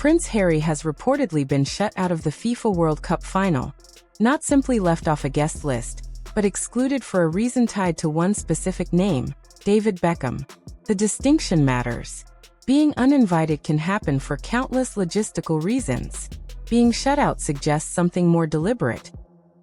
Prince Harry has reportedly been shut out of the FIFA World Cup final, not simply left off a guest list, but excluded for a reason tied to one specific name, David Beckham. The distinction matters. Being uninvited can happen for countless logistical reasons. Being shut out suggests something more deliberate,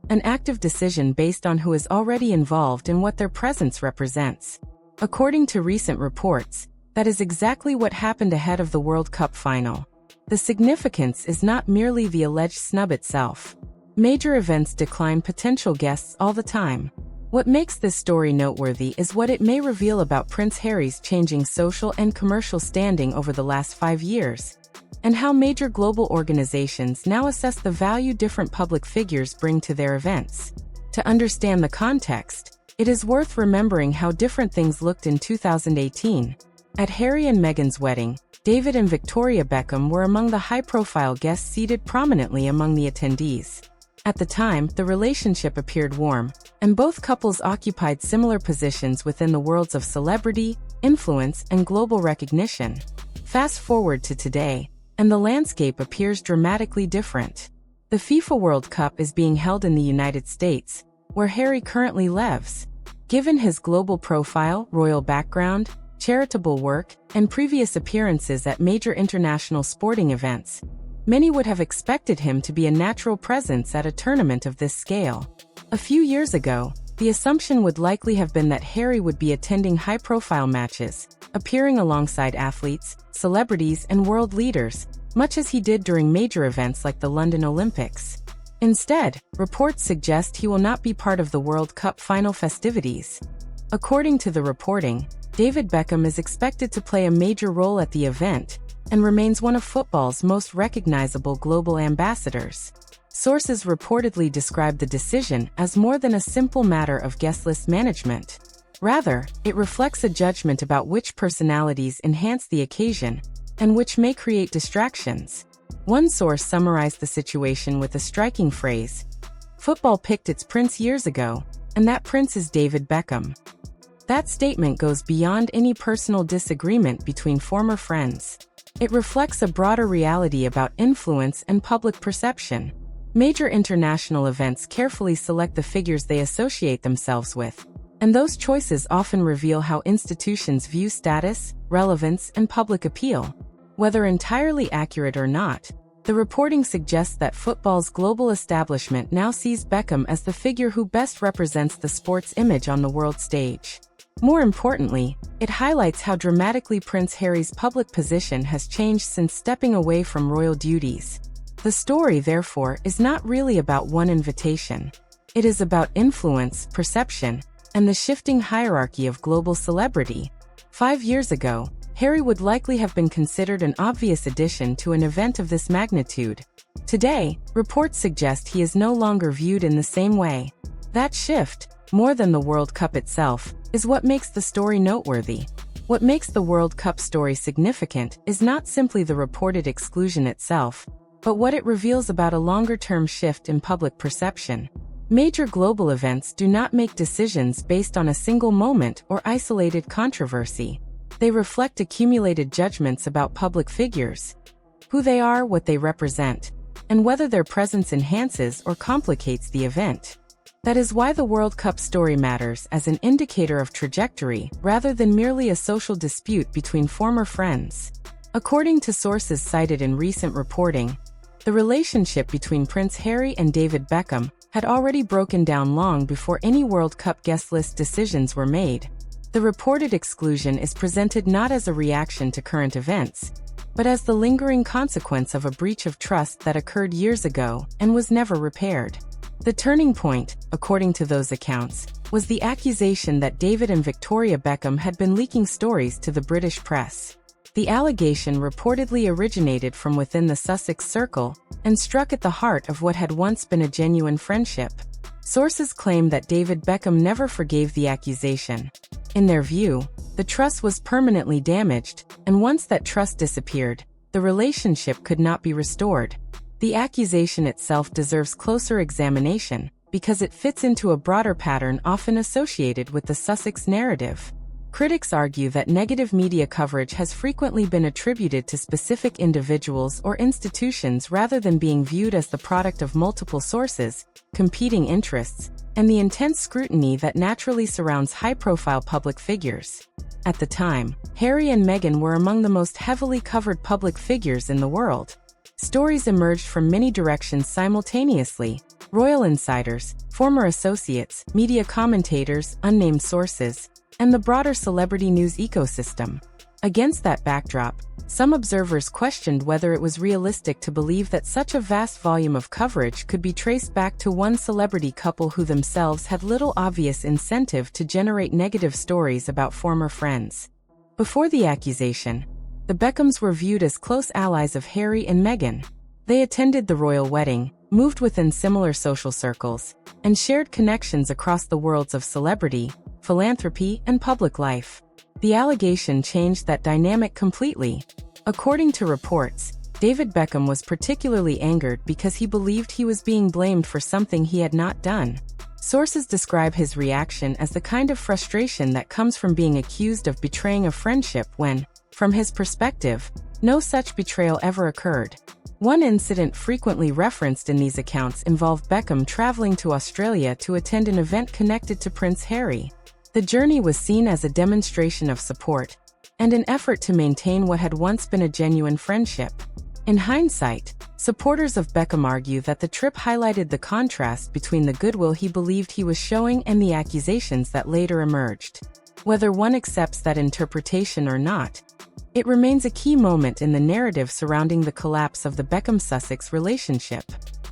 an active decision based on who is already involved and what their presence represents. According to recent reports, that is exactly what happened ahead of the World Cup final. The significance is not merely the alleged snub itself. Major events decline potential guests all the time. What makes this story noteworthy is what it may reveal about Prince Harry's changing social and commercial standing over the last 5 years, and how major global organizations now assess the value different public figures bring to their events. To understand the context, it is worth remembering how different things looked in 2018. At Harry and Meghan's wedding, David and Victoria Beckham were among the high-profile guests seated prominently among the attendees. At the time, the relationship appeared warm, and both couples occupied similar positions within the worlds of celebrity, influence, and global recognition. Fast forward to today, and the landscape appears dramatically different. The FIFA World Cup is being held in the United States, where Harry currently lives. Given his global profile, royal background, charitable work, and previous appearances at major international sporting events, many would have expected him to be a natural presence at a tournament of this scale. A few years ago, the assumption would likely have been that Harry would be attending high-profile matches, appearing alongside athletes, celebrities, and world leaders, much as he did during major events like the London Olympics. Instead, reports suggest he will not be part of the World Cup final festivities. According to the reporting, David Beckham is expected to play a major role at the event, and remains one of football's most recognizable global ambassadors. Sources reportedly describe the decision as more than a simple matter of guest list management. Rather, it reflects a judgment about which personalities enhance the occasion, and which may create distractions. One source summarized the situation with a striking phrase: "Football picked its prince years ago, and that prince is David Beckham." That statement goes beyond any personal disagreement between former friends. It reflects a broader reality about influence and public perception. Major international events carefully select the figures they associate themselves with, and those choices often reveal how institutions view status, relevance, and public appeal. Whether entirely accurate or not, the reporting suggests that football's global establishment now sees Beckham as the figure who best represents the sport's image on the world stage. More importantly, it highlights how dramatically Prince Harry's public position has changed since stepping away from royal duties. The story, therefore, is not really about one invitation. It is about influence, perception, and the shifting hierarchy of global celebrity. 5 years ago, Harry would likely have been considered an obvious addition to an event of this magnitude. Today, reports suggest he is no longer viewed in the same way. That shift, more than the World Cup itself, is what makes the story noteworthy. What makes the World Cup story significant is not simply the reported exclusion itself, but what it reveals about a longer-term shift in public perception. Major global events do not make decisions based on a single moment or isolated controversy. They reflect accumulated judgments about public figures, who they are, what they represent, and whether their presence enhances or complicates the event. That is why the World Cup story matters as an indicator of trajectory rather than merely a social dispute between former friends. According to sources cited in recent reporting, the relationship between Prince Harry and David Beckham had already broken down long before any World Cup guest list decisions were made. The reported exclusion is presented not as a reaction to current events, but as the lingering consequence of a breach of trust that occurred years ago and was never repaired. The turning point, according to those accounts, was the accusation that David and Victoria Beckham had been leaking stories to the British press. The allegation reportedly originated from within the Sussex circle and struck at the heart of what had once been a genuine friendship. Sources claim that David Beckham never forgave the accusation. In their view, the trust was permanently damaged, and once that trust disappeared, the relationship could not be restored. The accusation itself deserves closer examination because it fits into a broader pattern often associated with the Sussex narrative. Critics argue that negative media coverage has frequently been attributed to specific individuals or institutions rather than being viewed as the product of multiple sources, competing interests, and the intense scrutiny that naturally surrounds high-profile public figures. At the time, Harry and Meghan were among the most heavily covered public figures in the world. Stories emerged from many directions simultaneously: royal insiders, former associates, media commentators, unnamed sources, and the broader celebrity news ecosystem. Against that backdrop, some observers questioned whether it was realistic to believe that such a vast volume of coverage could be traced back to one celebrity couple who themselves had little obvious incentive to generate negative stories about former friends. Before the accusation, the Beckhams were viewed as close allies of Harry and Meghan. They attended the royal wedding, moved within similar social circles, and shared connections across the worlds of celebrity, philanthropy, and public life. The allegation changed that dynamic completely. According to reports, David Beckham was particularly angered because he believed he was being blamed for something he had not done. Sources describe his reaction as the kind of frustration that comes from being accused of betraying a friendship when, from his perspective, no such betrayal ever occurred. One incident frequently referenced in these accounts involved Beckham traveling to Australia to attend an event connected to Prince Harry. The journey was seen as a demonstration of support and an effort to maintain what had once been a genuine friendship. In hindsight, supporters of Beckham argue that the trip highlighted the contrast between the goodwill he believed he was showing and the accusations that later emerged. Whether one accepts that interpretation or not, it remains a key moment in the narrative surrounding the collapse of the Beckham-Sussex relationship.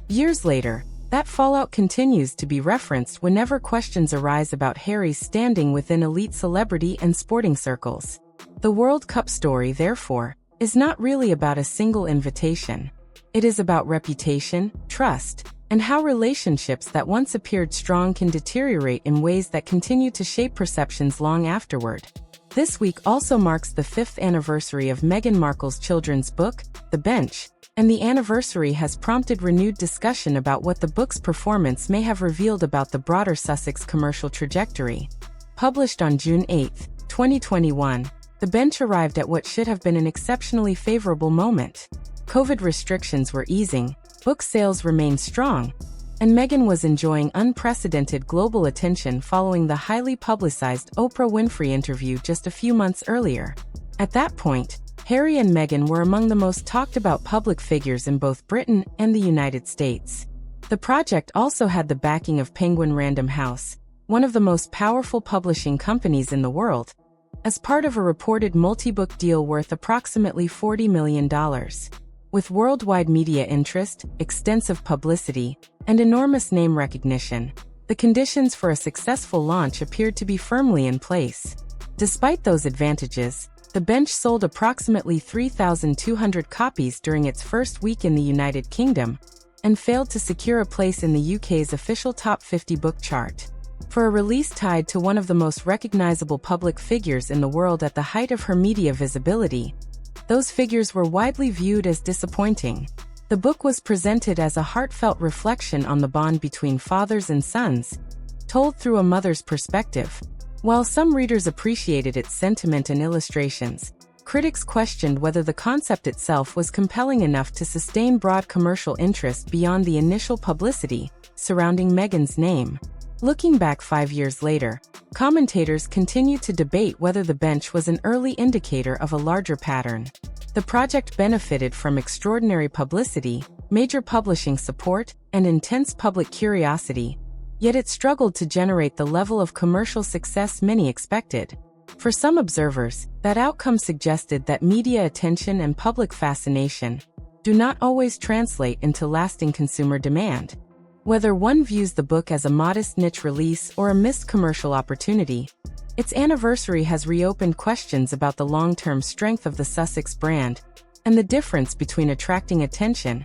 Years later, that fallout continues to be referenced whenever questions arise about Harry's standing within elite celebrity and sporting circles. The World Cup story, therefore, is not really about a single invitation. It is about reputation, trust, and how relationships that once appeared strong can deteriorate in ways that continue to shape perceptions long afterward. This week also marks the 5th anniversary of Meghan Markle's children's book, The Bench, and the anniversary has prompted renewed discussion about what the book's performance may have revealed about the broader Sussex commercial trajectory. Published on June 8, 2021, The Bench arrived at what should have been an exceptionally favorable moment. COVID restrictions were easing, book sales remained strong, and Meghan was enjoying unprecedented global attention following the highly publicized Oprah Winfrey interview just a few months earlier. At that point, Harry and Meghan were among the most talked about public figures in both Britain and the United States. The project also had the backing of Penguin Random House, one of the most powerful publishing companies in the world, as part of a reported multi-book deal worth approximately $40 million. With worldwide media interest, extensive publicity, and enormous name recognition, the conditions for a successful launch appeared to be firmly in place. Despite those advantages, The Bench sold approximately 3,200 copies during its first week in the United Kingdom, and failed to secure a place in the UK's official top 50 book chart. For a release tied to one of the most recognizable public figures in the world at the height of her media visibility, those figures were widely viewed as disappointing. The book was presented as a heartfelt reflection on the bond between fathers and sons, told through a mother's perspective. While some readers appreciated its sentiment and illustrations, critics questioned whether the concept itself was compelling enough to sustain broad commercial interest beyond the initial publicity surrounding Meghan's name. Looking back 5 years later, commentators continue to debate whether The Bench was an early indicator of a larger pattern. The project benefited from extraordinary publicity, major publishing support, and intense public curiosity, yet it struggled to generate the level of commercial success many expected. For some observers, that outcome suggested that media attention and public fascination do not always translate into lasting consumer demand. Whether one views the book as a modest niche release or a missed commercial opportunity, its anniversary has reopened questions about the long-term strength of the Sussex brand and the difference between attracting attention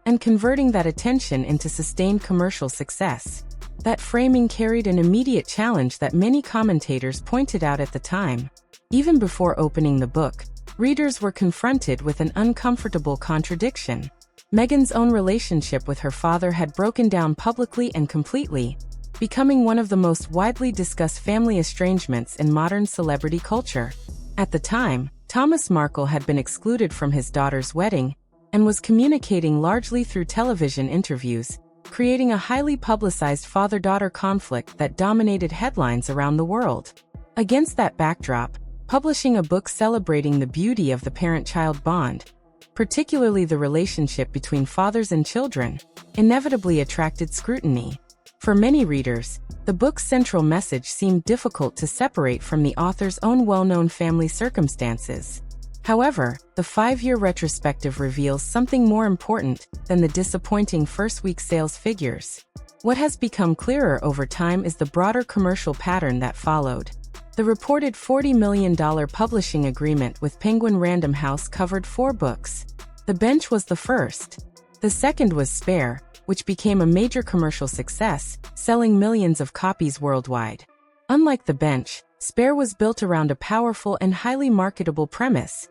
and converting that attention into sustained commercial success. That framing carried an immediate challenge that many commentators pointed out at the time. Even before opening the book, readers were confronted with an uncomfortable contradiction. Meghan's own relationship with her father had broken down publicly and completely, becoming one of the most widely discussed family estrangements in modern celebrity culture. At the time, Thomas Markle had been excluded from his daughter's wedding and was communicating largely through television interviews, creating a highly publicized father-daughter conflict that dominated headlines around the world. Against that backdrop, publishing a book celebrating the beauty of the parent-child bond, particularly the relationship between fathers and children, inevitably attracted scrutiny. For many readers, the book's central message seemed difficult to separate from the author's own well-known family circumstances. However, the 5-year retrospective reveals something more important than the disappointing first-week sales figures. What has become clearer over time is the broader commercial pattern that followed. The reported $40 million publishing agreement with Penguin Random House covered 4 books. The Bench was the first. The second was Spare, which became a major commercial success, selling millions of copies worldwide. Unlike The Bench, Spare was built around a powerful and highly marketable premise: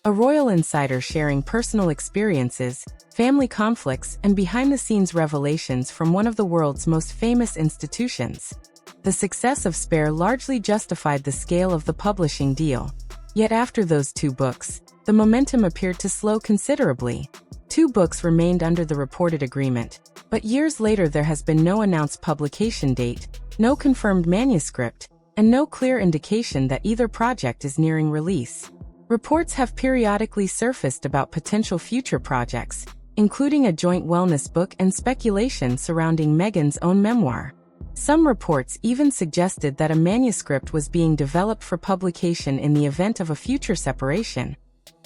a royal insider sharing personal experiences, family conflicts, and behind-the-scenes revelations from one of the world's most famous institutions. The success of Spare largely justified the scale of the publishing deal. Yet after those 2 books, the momentum appeared to slow considerably. 2 books remained under the reported agreement, but years later there has been no announced publication date, no confirmed manuscript, and no clear indication that either project is nearing release. Reports have periodically surfaced about potential future projects, including a joint wellness book and speculation surrounding Meghan's own memoir. Some reports even suggested that a manuscript was being developed for publication in the event of a future separation,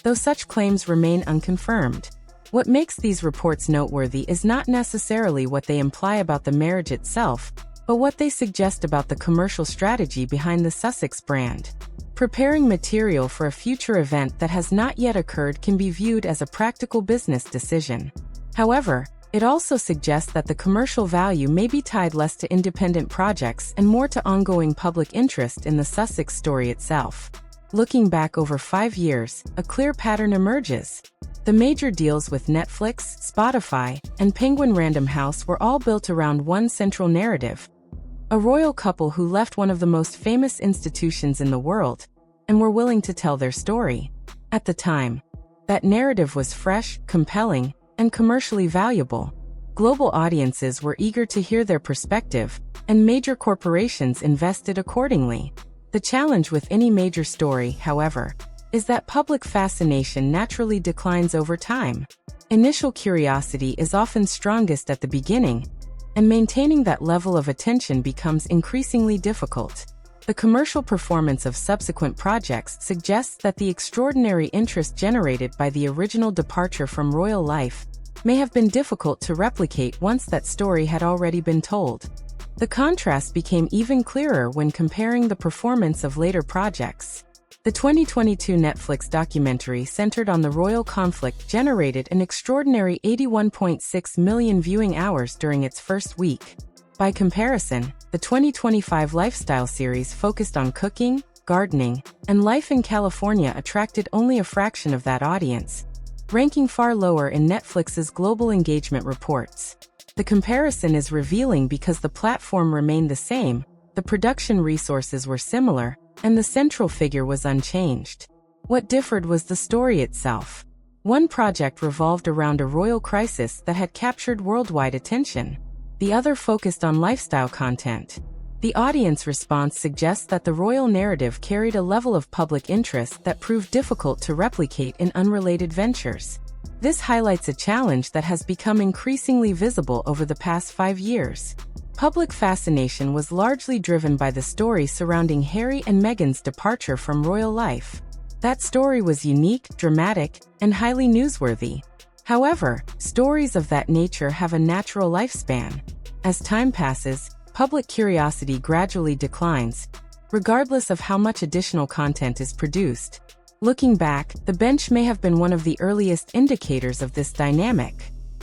though such claims remain unconfirmed. What makes these reports noteworthy is not necessarily what they imply about the marriage itself, but what they suggest about the commercial strategy behind the Sussex brand. Preparing material for a future event that has not yet occurred can be viewed as a practical business decision. However, it also suggests that the commercial value may be tied less to independent projects and more to ongoing public interest in the Sussex story itself. Looking back over 5 years, a clear pattern emerges. The major deals with Netflix, Spotify, and Penguin Random House were all built around one central narrative: a royal couple who left one of the most famous institutions in the world and were willing to tell their story. At the time, that narrative was fresh, compelling, and commercially valuable. Global audiences were eager to hear their perspective, and major corporations invested accordingly. The challenge with any major story, however, is that public fascination naturally declines over time. Initial curiosity is often strongest at the beginning, and maintaining that level of attention becomes increasingly difficult. The commercial performance of subsequent projects suggests that the extraordinary interest generated by the original departure from royal life may have been difficult to replicate once that story had already been told. The contrast became even clearer when comparing the performance of later projects. The 2022 Netflix documentary centered on the royal conflict generated an extraordinary 81.6 million viewing hours during its first week. By comparison, the 2025 lifestyle series focused on cooking, gardening, and life in California attracted only a fraction of that audience, ranking far lower in Netflix's global engagement reports. The comparison is revealing because the platform remained the same, the production resources were similar, and the central figure was unchanged. What differed was the story itself. One project revolved around a royal crisis that had captured worldwide attention. The other focused on lifestyle content. The audience response suggests that the royal narrative carried a level of public interest that proved difficult to replicate in unrelated ventures. This highlights a challenge that has become increasingly visible over the past 5 years. Public fascination was largely driven by the story surrounding Harry and Meghan's departure from royal life. That story was unique, dramatic, and highly newsworthy. However, stories of that nature have a natural lifespan. As time passes, public curiosity gradually declines, regardless of how much additional content is produced. Looking back, The Bench may have been one of the earliest indicators of this dynamic.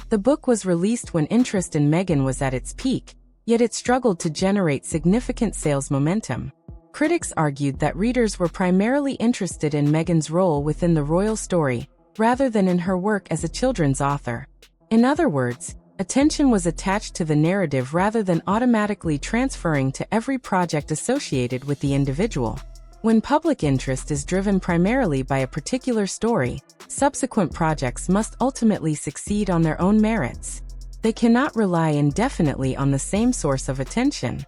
The book was released when interest in Meghan was at its peak, yet it struggled to generate significant sales momentum. Critics argued that readers were primarily interested in Meghan's role within the royal story, rather than in her work as a children's author. In other words, Attention was attached to the narrative rather than automatically transferring to every project associated with the individual. When public interest is driven primarily by a particular story, subsequent projects must ultimately succeed on their own merits. They cannot rely indefinitely on the same source of attention.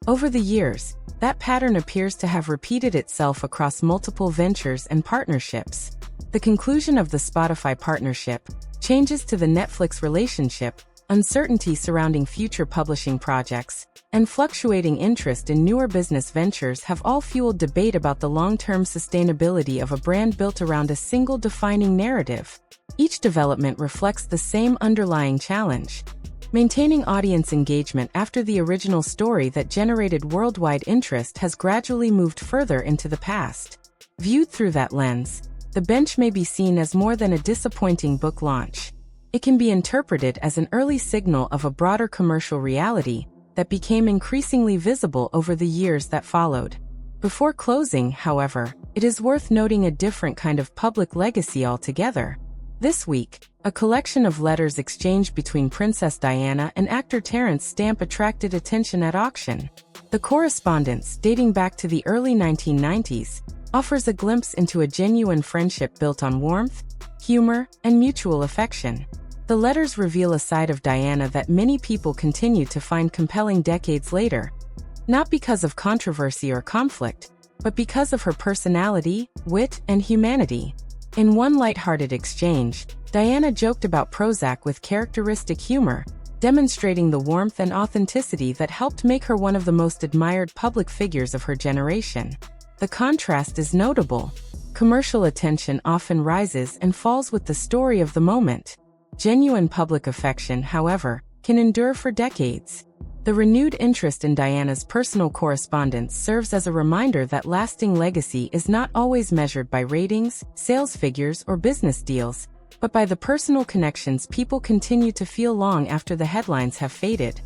Over the years, that pattern appears to have repeated itself across multiple ventures and partnerships. The conclusion of the Spotify partnership, changes to the Netflix relationship, uncertainty surrounding future publishing projects, and fluctuating interest in newer business ventures have all fueled debate about the long-term sustainability of a brand built around a single defining narrative. Each development reflects the same underlying challenge: maintaining audience engagement after the original story that generated worldwide interest has gradually moved further into the past. Viewed through that lens, The Bench may be seen as more than a disappointing book launch. It can be interpreted as an early signal of a broader commercial reality that became increasingly visible over the years that followed. Before closing, however, it is worth noting a different kind of public legacy altogether. This week, a collection of letters exchanged between Princess Diana and actor Terence Stamp attracted attention at auction. The correspondence, dating back to the early 1990s, offers a glimpse into a genuine friendship built on warmth, humor, and mutual affection. The letters reveal a side of Diana that many people continue to find compelling decades later, not because of controversy or conflict, but because of her personality, wit, and humanity. In one lighthearted exchange, Diana joked about Prozac with characteristic humor, demonstrating the warmth and authenticity that helped make her one of the most admired public figures of her generation. The contrast is notable. Commercial attention often rises and falls with the story of the moment. Genuine public affection, however, can endure for decades. The renewed interest in Diana's personal correspondence serves as a reminder that lasting legacy is not always measured by ratings, sales figures, or business deals, but by the personal connections people continue to feel long after the headlines have faded.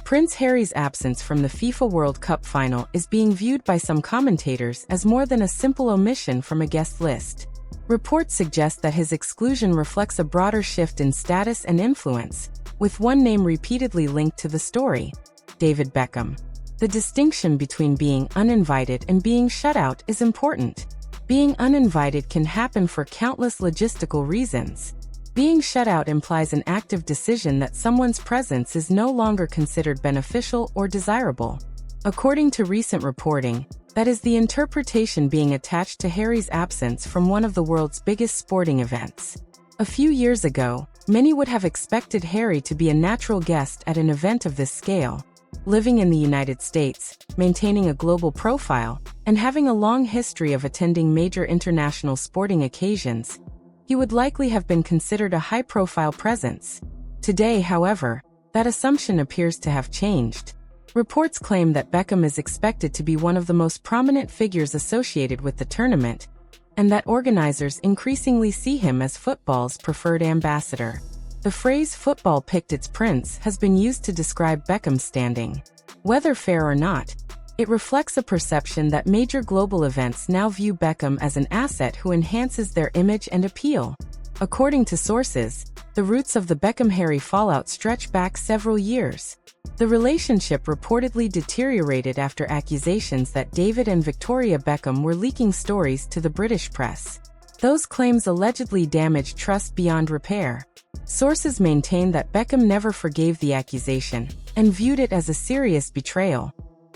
Prince Harry's absence from the FIFA World Cup final is being viewed by some commentators as more than a simple omission from a guest list. Reports suggest that his exclusion reflects a broader shift in status and influence, with one name repeatedly linked to the story: David Beckham. The distinction between being uninvited and being shut out is important. Being uninvited can happen for countless logistical reasons. Being shut out implies an active decision that someone's presence is no longer considered beneficial or desirable. According to recent reporting, that is the interpretation being attached to Harry's absence from one of the world's biggest sporting events. A few years ago, many would have expected Harry to be a natural guest at an event of this scale. Living in the United States, maintaining a global profile, and having a long history of attending major international sporting occasions, he would likely have been considered a high-profile presence. Today, however, that assumption appears to have changed. Reports claim that Beckham is expected to be one of the most prominent figures associated with the tournament, and that organizers increasingly see him as football's preferred ambassador. The phrase "football picked its prince" has been used to describe Beckham's standing. Whether fair or not, it reflects a perception that major global events now view Beckham as an asset who enhances their image and appeal. According to sources, the roots of the Beckham-Harry fallout stretch back several years. The relationship reportedly deteriorated after accusations that David and Victoria Beckham were leaking stories to the British press. Those claims allegedly damaged trust beyond repair. Sources maintain that Beckham never forgave the accusation and viewed it as a serious betrayal.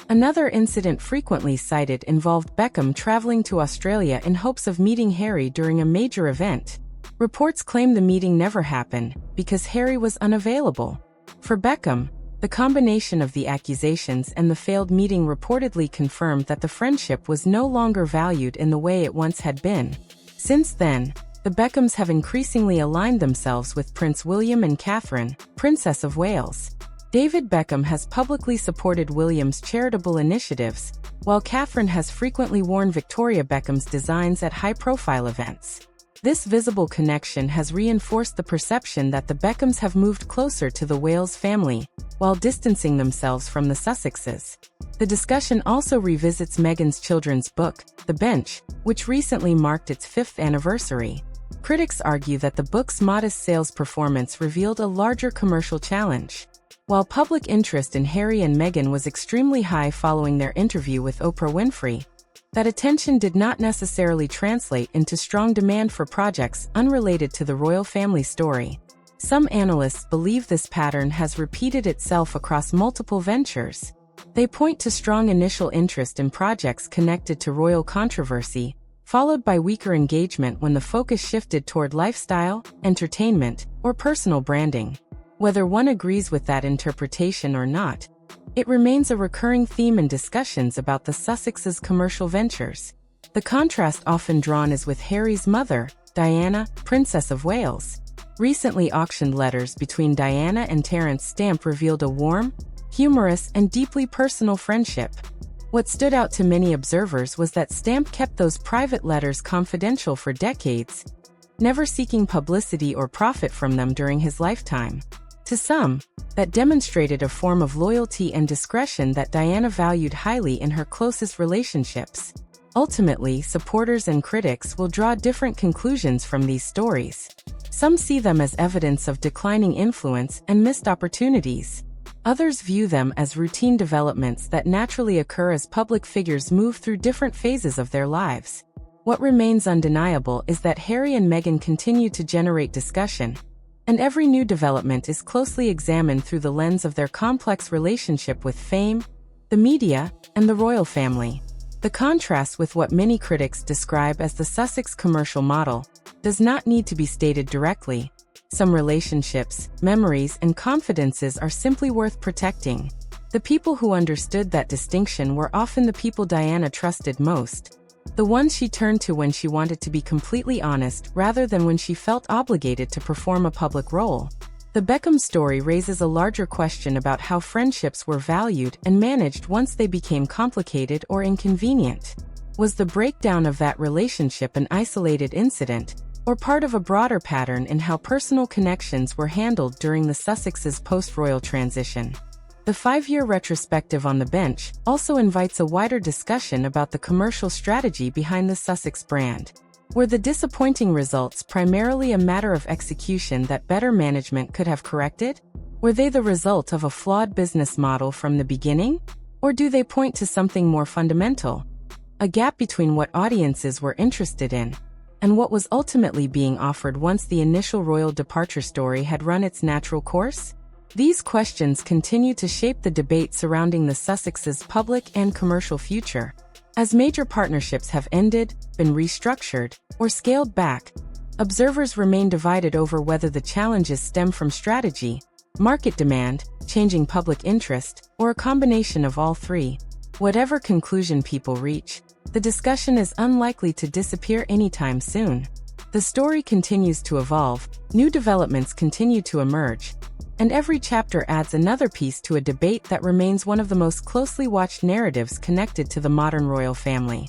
Another incident frequently cited involved Beckham traveling to Australia in hopes of meeting Harry during a major event. Reports claim the meeting never happened because Harry was unavailable. For Beckham, the combination of the accusations and the failed meeting reportedly confirmed that the friendship was no longer valued in the way it once had been. Since then, the Beckhams have increasingly aligned themselves with Prince William and Catherine, Princess of Wales. David Beckham has publicly supported William's charitable initiatives, while Catherine has frequently worn Victoria Beckham's designs at high-profile events. This visible connection has reinforced the perception that the Beckhams have moved closer to the Wales family, while distancing themselves from the Sussexes. The discussion also revisits Meghan's children's book, The Bench, which recently marked its 5th anniversary. Critics argue that the book's modest sales performance revealed a larger commercial challenge. While public interest in Harry and Meghan was extremely high following their interview with Oprah Winfrey, that attention did not necessarily translate into strong demand for projects unrelated to the royal family story. Some analysts believe this pattern has repeated itself across multiple ventures. They point to strong initial interest in projects connected to royal controversy, followed by weaker engagement when the focus shifted toward lifestyle, entertainment, or personal branding. Whether one agrees with that interpretation or not, it remains a recurring theme in discussions about the Sussexes' commercial ventures. The contrast often drawn is with Harry's mother, Diana, Princess of Wales. Recently auctioned letters between Diana and Terence Stamp revealed a warm, humorous, and deeply personal friendship. What stood out to many observers was that Stamp kept those private letters confidential for decades, never seeking publicity or profit from them during his lifetime. To some, that demonstrated a form of loyalty and discretion that Diana valued highly in her closest relationships. Ultimately, supporters and critics will draw different conclusions from these stories. Some see them as evidence of declining influence and missed opportunities. Others view them as routine developments that naturally occur as public figures move through different phases of their lives. What remains undeniable is that Harry and Meghan continue to generate discussion, and every new development is closely examined through the lens of their complex relationship with fame, the media, and the royal family. The contrast with what many critics describe as the Sussex commercial model does not need to be stated directly. Some relationships, memories, and confidences are simply worth protecting. The people who understood that distinction were often the people Diana trusted most, the ones she turned to when she wanted to be completely honest rather than when she felt obligated to perform a public role. The Beckham story raises a larger question about how friendships were valued and managed once they became complicated or inconvenient. Was the breakdown of that relationship an isolated incident, or part of a broader pattern in how personal connections were handled during the Sussexes' post-royal transition? The 5-year retrospective on the bench also invites a wider discussion about the commercial strategy behind the Sussex brand. Were the disappointing results primarily a matter of execution that better management could have corrected? Were they the result of a flawed business model from the beginning? Or do they point to something more fundamental? A gap between what audiences were interested in and what was ultimately being offered once the initial royal departure story had run its natural course? These questions continue to shape the debate surrounding the Sussexes' public and commercial future. As major partnerships have ended, been restructured, or scaled back, observers remain divided over whether the challenges stem from strategy, market demand, changing public interest, or a combination of all three. Whatever conclusion people reach, the discussion is unlikely to disappear anytime soon. The story continues to evolve, new developments continue to emerge, and every chapter adds another piece to a debate that remains one of the most closely watched narratives connected to the modern royal family.